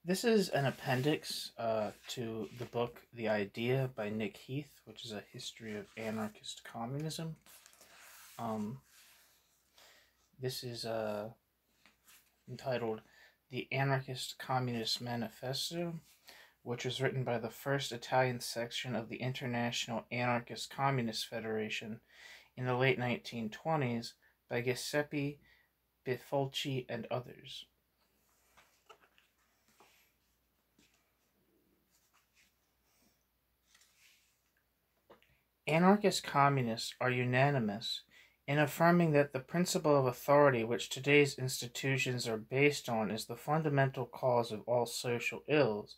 This is an appendix to the book The Idea by Nick Heath, which is a history of anarchist communism. This is entitled The Anarchist Communist Manifesto, which was written by the first Italian section of the International Anarchist Communist Federation in the late 1920s by Giuseppe Bifolchi and others. Anarchist communists are unanimous in affirming that the principle of authority which today's institutions are based on is the fundamental cause of all social ills,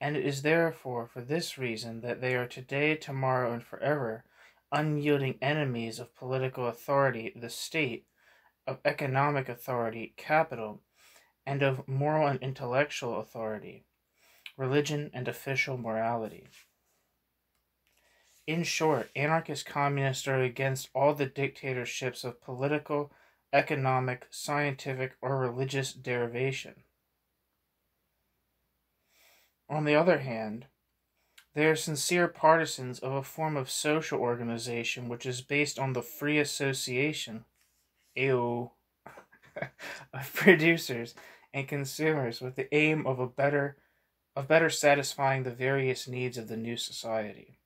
and it is therefore for this reason that they are today, tomorrow, and forever unyielding enemies of political authority, the state, of economic authority, capital, and of moral and intellectual authority, religion and official morality. In short, anarchist communists are against all the dictatorships of political, economic, scientific, or religious derivation. On the other hand, they are sincere partisans of a form of social organization which is based on the free association of producers and consumers with the aim of better satisfying the various needs of the new society.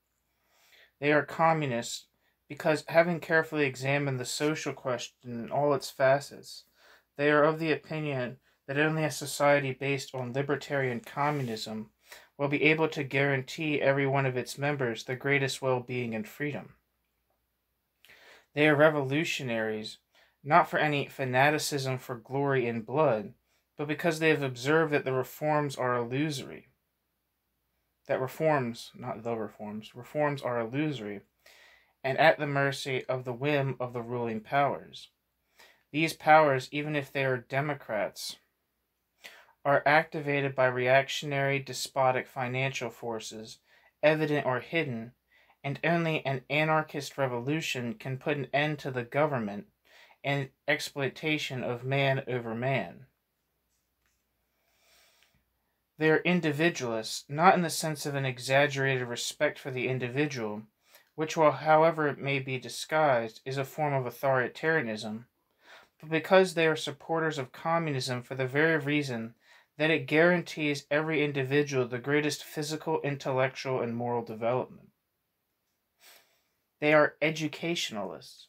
They are communists because, having carefully examined the social question in all its facets, they are of the opinion that only a society based on libertarian communism will be able to guarantee every one of its members the greatest well-being and freedom. They are revolutionaries, not for any fanaticism for glory and blood, but because they have observed that the reforms are illusory. Reforms are illusory, and at the mercy of the whim of the ruling powers. These powers, even if they are Democrats, are activated by reactionary, despotic financial forces, evident or hidden, and only an anarchist revolution can put an end to the government and exploitation of man over man. They are individualists, not in the sense of an exaggerated respect for the individual, which, while however it may be disguised, is a form of authoritarianism, but because they are supporters of communism for the very reason that it guarantees every individual the greatest physical, intellectual, and moral development. They are educationalists,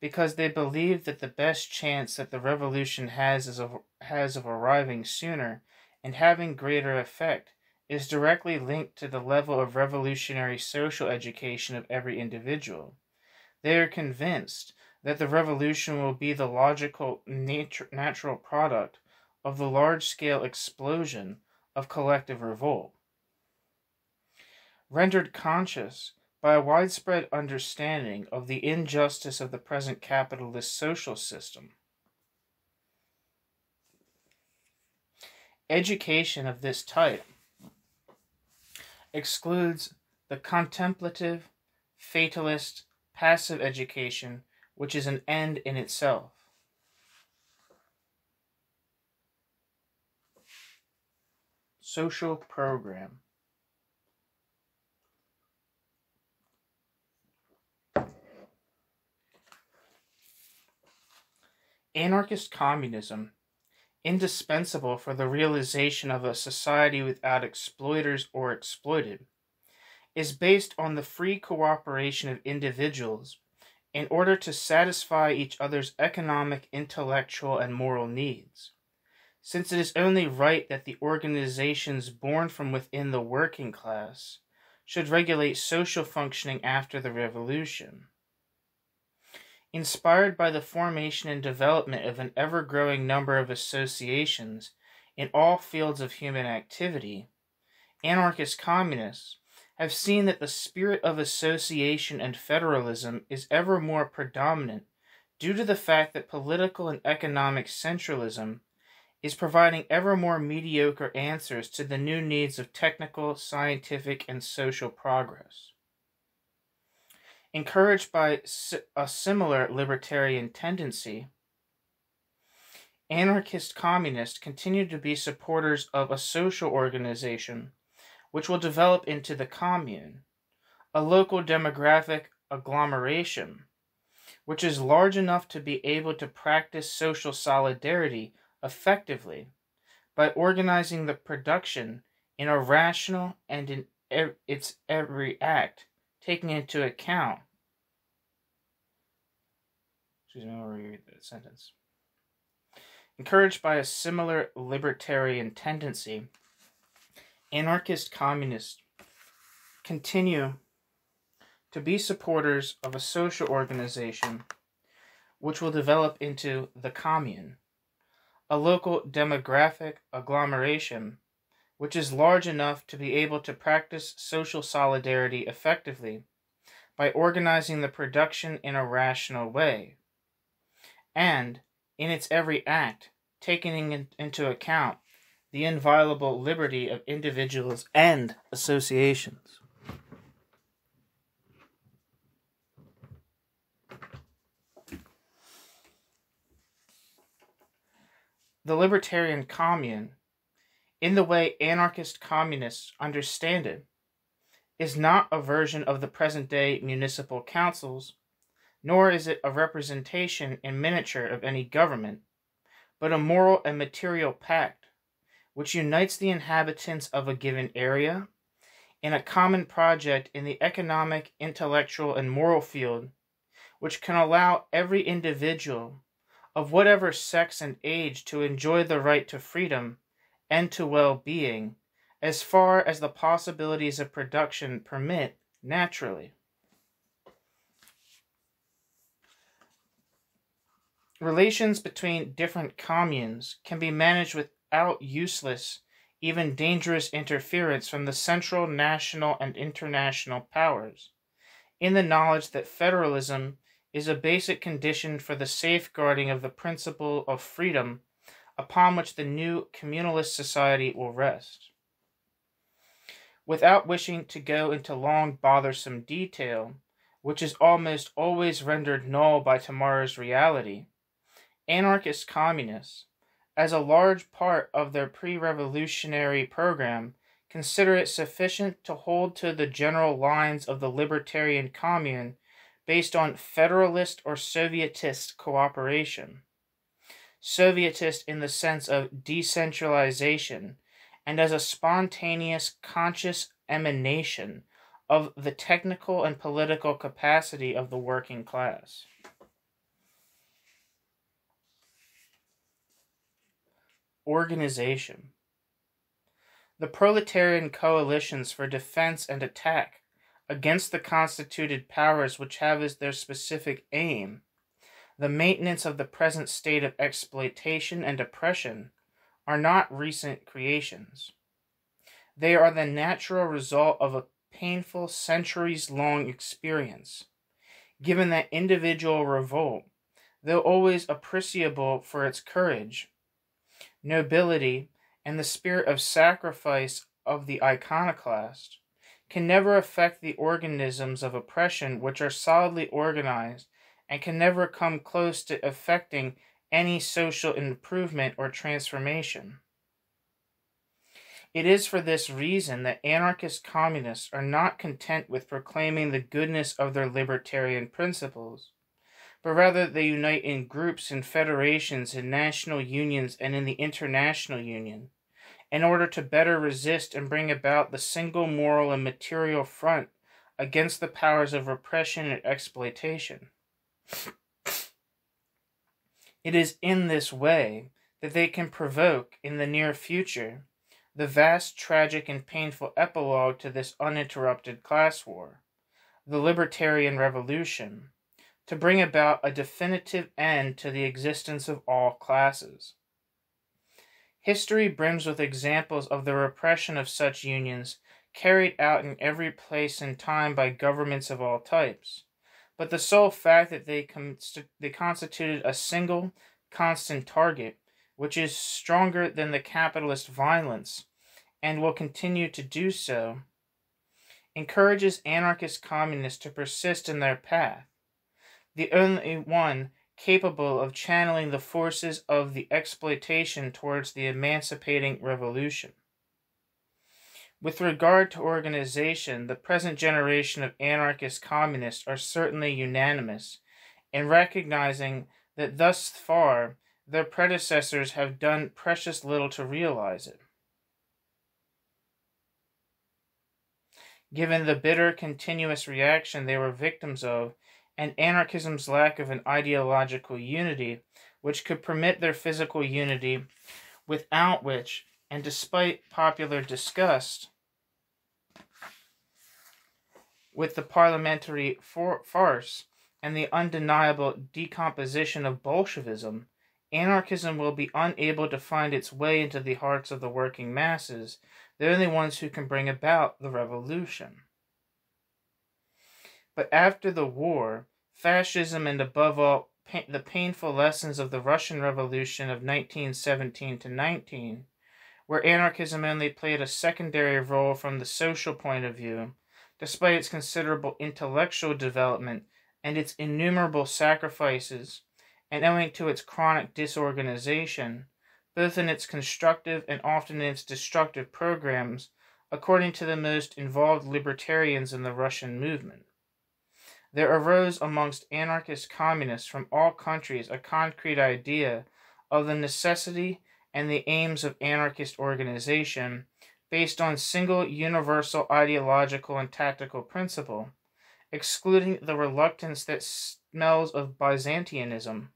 because they believe that the best chance that the revolution has of arriving sooner and having greater effect is directly linked to the level of revolutionary social education of every individual. They are convinced that the revolution will be the logical, natural product of the large-scale explosion of collective revolt, rendered conscious by a widespread understanding of the injustice of the present capitalist social system. Education of this type excludes the contemplative, fatalist, passive education, which is an end in itself. Social program. Anarchist communism, indispensable for the realization of a society without exploiters or exploited, is based on the free cooperation of individuals in order to satisfy each other's economic, intellectual, and moral needs, since it is only right that the organizations born from within the working class should regulate social functioning after the revolution. Inspired by the formation and development of an ever-growing number of associations in all fields of human activity, anarchist communists have seen that the spirit of association and federalism is ever more predominant due to the fact that political and economic centralism is providing ever more mediocre answers to the new needs of technical, scientific, and social progress. Encouraged by a similar libertarian tendency, Anarchist communists continue to be supporters of a social organization which will develop into the commune, a local demographic agglomeration which is large enough to be able to practice social solidarity effectively by organizing the production in a rational and in its every act, taking into account. I'll reread the sentence. Encouraged by a similar libertarian tendency, anarchist communists continue to be supporters of a social organization which will develop into the commune, a local demographic agglomeration which is large enough to be able to practice social solidarity effectively by organizing the production in a rational way, and, in its every act, taking into account the inviolable liberty of individuals and associations. The libertarian commune, in the way anarchist communists understand it, is not a version of the present-day municipal councils, nor is it a representation in miniature of any government, but a moral and material pact which unites the inhabitants of a given area in a common project in the economic, intellectual, and moral field, which can allow every individual of whatever sex and age to enjoy the right to freedom and to well-being as far as the possibilities of production permit naturally. Relations between different communes can be managed without useless, even dangerous interference from the central, national, and international powers, in the knowledge that federalism is a basic condition for the safeguarding of the principle of freedom upon which the new communalist society will rest. Without wishing to go into long, bothersome detail, which is almost always rendered null by tomorrow's reality, anarchist communists, as a large part of their pre-revolutionary program, consider it sufficient to hold to the general lines of the libertarian commune based on federalist or Sovietist cooperation. Sovietist in the sense of decentralization and as a spontaneous, conscious emanation of the technical and political capacity of the working class. Organization. The proletarian coalitions for defense and attack against the constituted powers which have as their specific aim the maintenance of the present state of exploitation and oppression are not recent creations. They are the natural result of a painful centuries-long experience, given that individual revolt, though always appreciable for its courage, nobility, and the spirit of sacrifice of the iconoclast, can never affect the organisms of oppression which are solidly organized and can never come close to effecting any social improvement or transformation. It is for this reason that anarchist communists are not content with proclaiming the goodness of their libertarian principles, but rather they unite in groups and federations in national unions and in the international union, in order to better resist and bring about the single moral and material front against the powers of repression and exploitation. It is in this way that they can provoke, in the near future, the vast, tragic, and painful epilogue to this uninterrupted class war, the libertarian revolution, to bring about a definitive end to the existence of all classes. History brims with examples of the repression of such unions carried out in every place and time by governments of all types, but the sole fact that they constituted a single, constant target, which is stronger than the capitalist violence, and will continue to do so, encourages anarchist communists to persist in their path, the only one capable of channeling the forces of the exploitation towards the emancipating revolution. With regard to organization, the present generation of anarchist communists are certainly unanimous in recognizing that thus far their predecessors have done precious little to realize it. Given the bitter, continuous reaction they were victims of, and anarchism's lack of an ideological unity which could permit their physical unity, without which, and despite popular disgust with the parliamentary farce and the undeniable decomposition of Bolshevism, anarchism will be unable to find its way into the hearts of the working masses, the only ones who can bring about the revolution. But after the war, fascism and above all the painful lessons of the Russian Revolution of 1917-19, where anarchism only played a secondary role from the social point of view, despite its considerable intellectual development and its innumerable sacrifices, and owing to its chronic disorganization, both in its constructive and often in its destructive programs, according to the most involved libertarians in the Russian movement. There arose amongst anarchist communists from all countries a concrete idea of the necessity and the aims of anarchist organization based on single universal ideological and tactical principle, excluding the reluctance that smells of Byzantinism,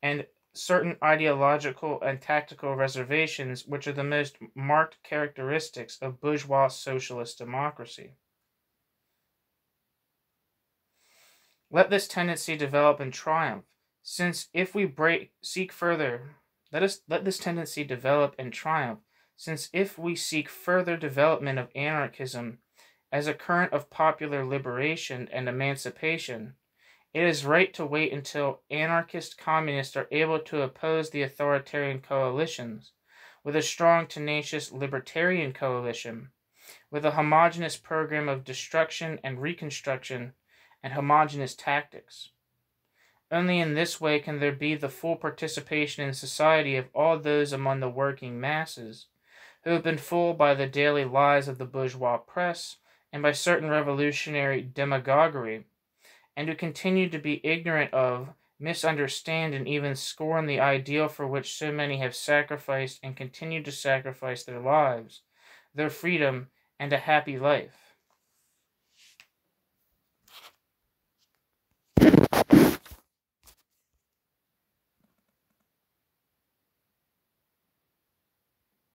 and certain ideological and tactical reservations which are the most marked characteristics of bourgeois socialist democracy. Let this tendency develop and triumph, since if we seek further development of anarchism as a current of popular liberation and emancipation, it is right to wait until anarchist communists are able to oppose the authoritarian coalitions with a strong, tenacious libertarian coalition, with a homogeneous program of destruction and reconstruction and homogeneous tactics. Only in this way can there be the full participation in society of all those among the working masses who have been fooled by the daily lies of the bourgeois press and by certain revolutionary demagoguery, and who continue to be ignorant of, misunderstand, and even scorn the ideal for which so many have sacrificed and continue to sacrifice their lives, their freedom, and a happy life.